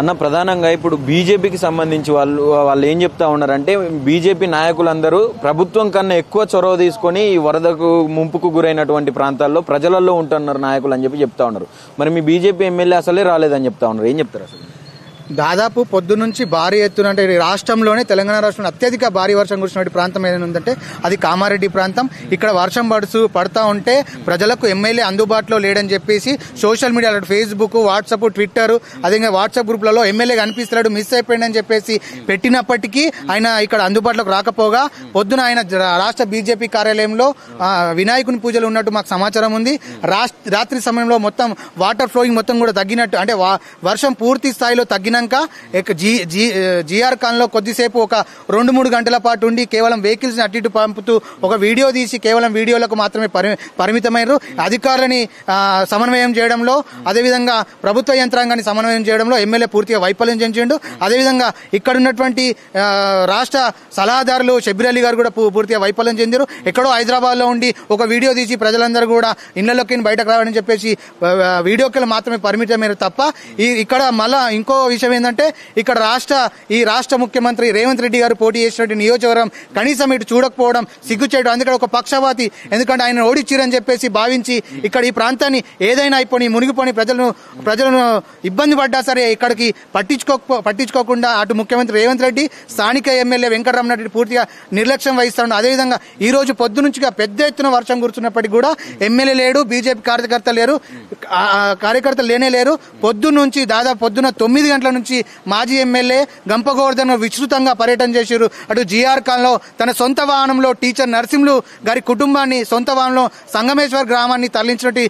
అన్న ప్రధానంగా ఇప్పుడు బీజేపీకి సంబంధించి వాళ్ళు ఏం చెప్తా ఉన్నారంటే బీజేపీ నాయకులందరూ ప్రభుత్వం కన్నా ఎక్కువ చొరవ తీసుకొని ఈ వరదకు ముంపుకు గురైనటువంటి ప్రాంతాల్లో ప్రజలలో ఉంటున్నారు నాయకులు అని చెప్తా ఉన్నారు. మరి మీ బీజేపీ ఎమ్మెల్యే అసలే రాలేదని చెప్తా ఉన్నారు, ఏం చెప్తారు అసలు? దాదాపు పొద్దు నుంచి భారీ ఎత్తున అంటే రాష్ట్రంలోనే తెలంగాణ రాష్ట్రంలో అత్యధిక భారీ వర్షం కురిసిన ప్రాంతం ఏదైనా ఉందంటే అది కామారెడ్డి ప్రాంతం. ఇక్కడ వర్షం పడతా ఉంటే ప్రజలకు ఎమ్మెల్యే అందుబాటులో లేడని చెప్పేసి సోషల్ మీడియాలో ఫేస్బుక్, వాట్సాప్, ట్విట్టర్, అదేవిధంగా వాట్సాప్ గ్రూప్లలో ఎమ్మెల్యే కనిపిస్తున్నాడు, మిస్ అయిపోయిందని చెప్పేసి పెట్టినప్పటికీ ఆయన ఇక్కడ అందుబాటులోకి రాకపోగా పొద్దున ఆయన రాష్ట్ర బీజేపీ కార్యాలయంలో వినాయకుని పూజలు ఉన్నట్టు మాకు సమాచారం ఉంది. రాత్రి సమయంలో మొత్తం వాటర్ ఫ్లోయింగ్ మొత్తం కూడా తగ్గినట్టు అంటే వర్షం పూర్తి స్థాయిలో తగ్గిన జీఆర్ ఖాన్ లో కొద్దిసేపు ఒక 2-3 గంటల పాటు ఉండి కేవలం వెహికల్స్ అటు ఇటు పంపుతూ ఒక వీడియో తీసి కేవలం వీడియోలకు మాత్రమే పరిమితమైనారు. అధికారులని సమన్వయం చేయడంలో, అదేవిధంగా ప్రభుత్వ యంత్రాంగాన్ని సమన్వయం చేయడంలో ఎమ్మెల్యే పూర్తిగా వైఫల్యం చెందిండు. అదేవిధంగా ఇక్కడ ఉన్నటువంటి రాష్ట్ర సలహాదారులు షబ్బీర్ అలీ గారు కూడా పూర్తిగా వైఫల్యం చెందారు. ఎక్కడో హైదరాబాద్ లో ఉండి ఒక వీడియో తీసి ప్రజలందరూ కూడా ఇళ్లలోకి బయటకు రావాలని చెప్పేసి వీడియోకి మాత్రమే పరిమితమైన తప్ప ఇక్కడ మళ్ళా ఇంకో విషయం ఏంటంటే ఇక్కడ రాష్ట్ర ముఖ్యమంత్రి రేవంత్ రెడ్డి గారు పోటీ చేసినటువంటి నియోజకవర్గం కనీసం ఇటు చూడకపోవడం సిగ్గుచేయడం. అందుకని ఒక పక్షపాతి, ఎందుకంటే ఆయన ఓడిచ్చిరని చెప్పేసి భావించి ఇక్కడ ఈ ప్రాంతాన్ని ఏదైనా అయిపోయి మునిగిపోని ప్రజలను ఇబ్బంది పడ్డా సరే ఇక్కడికి పట్టించుకోకుండా అటు ముఖ్యమంత్రి రేవంత్ రెడ్డి, స్థానిక ఎమ్మెల్యే వెంకటరమణారెడ్డి పూర్తిగా నిర్లక్ష్యం వహిస్తాడు. అదేవిధంగా ఈ రోజు పొద్దు నుంచి పెద్ద ఎత్తున వర్షం కురుస్తున్నప్పటికీ కూడా ఎమ్మెల్యే లేడు, బీజేపీ కార్యకర్తలు లేరు. పొద్దున్న నుంచి దాదాపు పొద్దున 9 గంటల నుంచి మాజీ ఎమ్మెల్యే గంప గోవర్ధన్ విస్తృతంగా పర్యటన చేశారు. అటు జీఆర్ ఖాన్ లో తన సొంత వాహనంలో టీచర్ నరసింహులు గారి కుటుంబాన్ని సొంత వాహనంలో సంగమేశ్వర్ గ్రామాన్ని తరలించినట్టు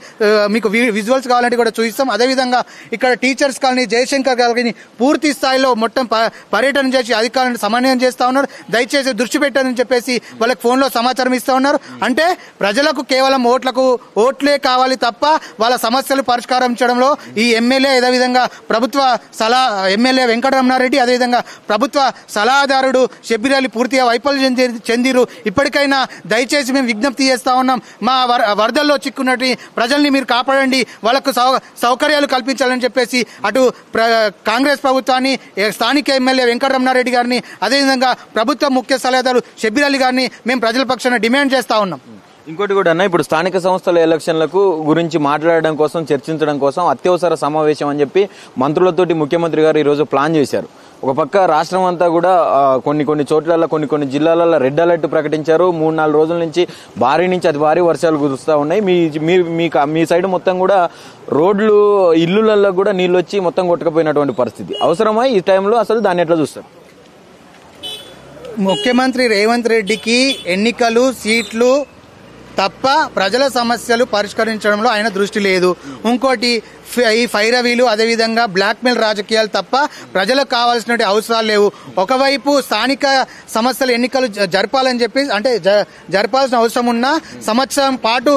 మీకు విజువల్స్ కావాలంటే కూడా చూపిస్తాం. అదేవిధంగా ఇక్కడ టీచర్స్ కాలనీ, జయశంకర్ కాలనీ పూర్తి స్థాయిలో మొత్తం పర్యటన చేసి అధికారులను సమన్వయం చేస్తా ఉన్నారు. దయచేసి దృష్టి పెట్టారని చెప్పేసి వాళ్ళకి ఫోన్ లో సమాచారం ఇస్తా ఉన్నారు. అంటే ప్రజలకు కేవలం ఓట్లే కావాలి తప్ప వాళ్ళ సమస్యలు పరిష్కారం చేయడంలో ఈ ఎమ్మెల్యే, అదేవిధంగా ప్రభుత్వ ఎమ్మెల్యే వెంకటరమణారెడ్డి, అదేవిధంగా ప్రభుత్వ సలహాదారుడు షబ్బీర్ అలీ పూర్తిగా వైఫల్యం చెందిరు. ఇప్పటికైనా దయచేసి మేము విజ్ఞప్తి చేస్తా ఉన్నాం, మా వరదల్లో చిక్కున్నట్టు ప్రజల్ని మీరు కాపాడండి, వాళ్ళకు సౌకర్యాలు కల్పించాలని చెప్పేసి అటు కాంగ్రెస్ ప్రభుత్వాన్ని, స్థానిక ఎమ్మెల్యే వెంకటరమణారెడ్డి గారిని, అదేవిధంగా ప్రభుత్వ ముఖ్య సలహాదారు షబ్బీర్ అలీ గారిని మేము ప్రజల పక్షాన డిమాండ్ చేస్తా ఉన్నాం. ఇంకోటి కూడా అన్న, ఇప్పుడు స్థానిక సంస్థల ఎలక్షన్లకు గురించి మాట్లాడడం కోసం, చర్చించడం కోసం అత్యవసర సమావేశం అని చెప్పి మంత్రులతోటి ముఖ్యమంత్రి గారు ఈరోజు ప్లాన్ చేశారు. ఒక పక్క రాష్ట్రం అంతా కూడా కొన్ని చోట్ల కొన్ని జిల్లాలలో రెడ్ అలర్ట్ ప్రకటించారు. 3-4 రోజుల నుంచి భారీ నుంచి అతి భారీ వర్షాలు కురుస్తూ ఉన్నాయి. మీ సైడ్ మొత్తం కూడా రోడ్లు, ఇల్లులలో కూడా నీళ్ళు వచ్చి మొత్తం కొట్టుకుపోయినటువంటి పరిస్థితి. అవసరమా ఈ టైంలో? అసలు దాన్ని ఎట్లా చూస్తారు? ముఖ్యమంత్రి రేవంత్ రెడ్డికి ఎన్నికలు, సీట్లు తప్ప ప్రజల సమస్యలు పరిష్కరించడంలో ఆయన దృష్టి లేదు. ఇంకోటి ఈ ఫైరవీలు, అదేవిధంగా బ్లాక్మెయిల్ రాజకీయాలు తప్ప ప్రజలకు కావాల్సిన అవసరాలు లేవు. ఒకవైపు స్థానిక సమస్యలు ఎన్నికలు జరపాలని చెప్పి అంటే జరపాల్సిన అవసరం ఉన్నా సంవత్సరం పాటు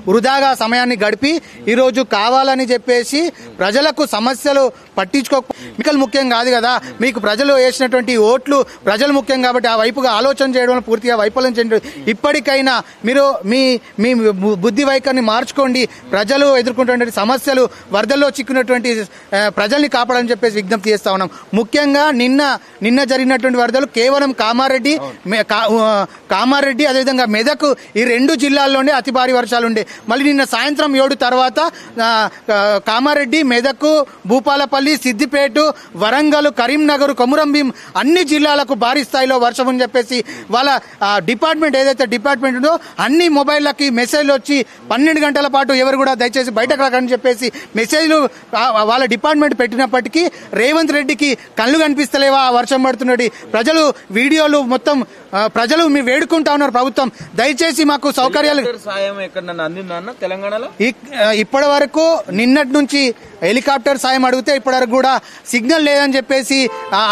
వృధాగా సమయాన్ని గడిపి ఈరోజు కావాలని చెప్పేసి ప్రజలకు సమస్యలు ఎన్నికలు ముఖ్యం కాదు కదా, మీకు ప్రజలు వేసినటువంటి ఓట్లు ప్రజలు ముఖ్యం కాబట్టి ఆ వైపుగా ఆలోచన చేయడం పూర్తిగా వైఫల్యం చెందారు. ఇప్పటికైనా మీరు మీ బుద్ధి వైఖరిని మార్చుకోండి. ప్రజలు ఎదుర్కొంటున్న సమస్యలు, వరదల్లో చిక్కున్నటువంటి ప్రజల్ని కాపాడని చెప్పేసి విజ్ఞప్తి చేస్తా ఉన్నాం. ముఖ్యంగా నిన్న జరిగినటువంటి వరదలు కేవలం కామారెడ్డి అదేవిధంగా మెదక్ ఈ 2 జిల్లాల్లోనే అతి భారీ వర్షాలు ఉండే. మళ్ళీ నిన్న సాయంత్రం 7 తర్వాత కామారెడ్డి, మెదక్, భూపాలపల్లి, సిద్దిపేట, వరంగల్, కరీంనగర్, కొమురంభీం అన్ని జిల్లాలకు భారీ స్థాయిలో వర్షం అని చెప్పేసి వాళ్ళ డిపార్ట్మెంట్ ఏదైతే డిపార్ట్మెంట్ ఉందో అన్ని మొబైల్లకి మెసేజ్లు వచ్చి 12 గంటల పాటు ఎవరు కూడా దయచేసి బయటకు రాకని చెప్పేసి మెసేజ్లు వాళ్ళ డిపార్ట్మెంట్ పెట్టినప్పటికీ రేవంత్ రెడ్డికి కళ్ళు కనిపిస్తలేవా ఆ వర్షం పడుతున్నది. ప్రజలు వీడియోలు మొత్తం ప్రజలు మీరు వేడుకుంటా ఉన్నారు ప్రభుత్వం దయచేసి మాకు సౌకర్యాలు సాయం ఎక్కడన్నా అందిందా తెలంగాణలో? ఇప్పటి వరకు నిన్నటి నుంచి హెలికాప్టర్ సాయం అడిగితే ఇప్పటివరకు కూడా సిగ్నల్ లేదని చెప్పేసి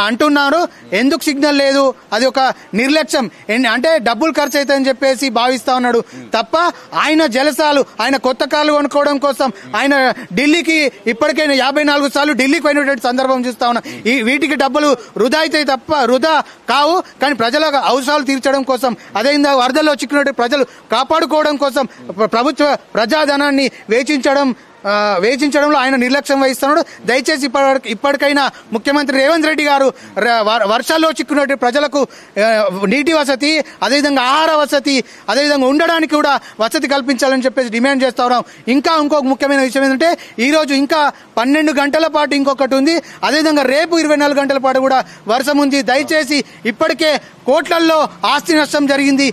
అంటున్నారు. ఎందుకు సిగ్నల్ లేదు? అది ఒక నిర్లక్ష్యం, అంటే డబ్బులు ఖర్చు అవుతాయని చెప్పేసి భావిస్తా ఉన్నాడు తప్ప ఆయన జలసాలు, ఆయన కొత్త కార్లు కొనుక్కోవడం కోసం ఆయన ఢిల్లీకి ఇప్పటికే 54 సార్లు ఢిల్లీకి పోయినటువంటి సందర్భం చూస్తా ఉన్నా. వీటికి డబ్బులు వృధా అవుతాయి తప్ప వృధా కావు. కానీ ప్రజల అవసరాలు తీర్చడం కోసం, అదేవిధంగా వరదల్లో చిక్కున్నట్టు ప్రజలు కాపాడుకోవడం కోసం ప్రభుత్వ ప్రజాధనాన్ని వేచించడం వేచించడంలో ఆయన నిర్లక్ష్యం వహిస్తున్నాడు. దయచేసి ఇప్పటికైనా ముఖ్యమంత్రి రేవంత్ రెడ్డి గారు వర్షాల్లో చిక్కున్నటువంటి ప్రజలకు నీటి వసతి, అదేవిధంగా ఆహార వసతి, అదేవిధంగా ఉండడానికి కూడా వసతి కల్పించాలని చెప్పేసి డిమాండ్ చేస్తా ఉన్నాం. ఇంకా ఇంకొక ముఖ్యమైన విషయం ఏంటంటే ఈ రోజు ఇంకా 12 గంటల పాటు ఇంకొకటి ఉంది. అదేవిధంగా రేపు 24 గంటల పాటు కూడా వర్షం ఉంది. దయచేసి ఇప్పటికే కోట్లల్లో ఆస్తి నష్టం జరిగింది.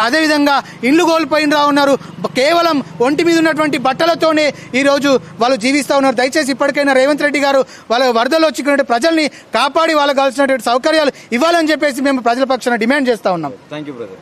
అదేవిధంగా ఇళ్లు కోల్పోయిన ఉన్నారు. కేవలం ఒంటి మీద ఉన్నటువంటి బట్టలతోనే ఈ రోజు వాళ్ళు జీవిస్తా ఉన్నారు. దయచేసి ఇప్పటికైనా రేవంత్ రెడ్డి గారు వాళ్ళ వరదలు వచ్చినటువంటి ప్రజల్ని కాపాడి వాళ్ళకి కావాల్సినటువంటి సౌకర్యాలు ఇవ్వాలని చెప్పేసి మేము ప్రజల పక్షాన డిమాండ్ చేస్తా ఉన్నాం. Thank you brother.